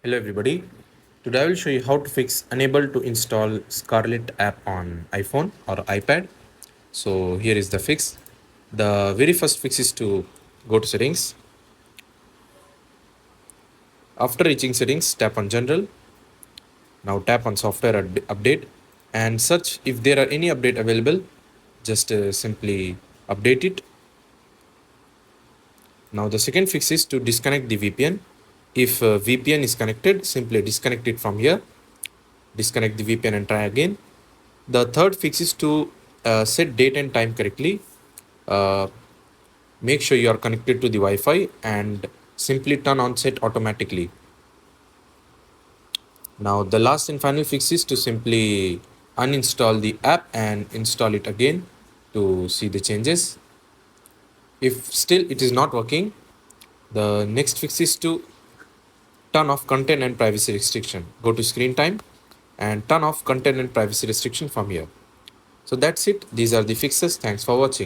Hello everybody. Today I will show you how to fix unable to install Scarlet app on iPhone or iPad. So here is the fix. The very first fix is to go to settings. After reaching settings, tap on general. Now tap on software update and search if there are any update available. Just simply update it. Now the second fix is to disconnect the VPN. If VPN is connected, simply disconnect it from here. Disconnect the VPN and try again. The third fix is to set date and time correctly. Uh, Make sure you are connected to the Wi-Fi and simply turn on set automatically. Now the last and final fix is to simply uninstall the app and install it again to see the changes. If still it is not working, the next fix is to turn off content and privacy restriction. Go to screen time and turn off content and privacy restriction from here. So that's it. These are the fixes. Thanks for watching.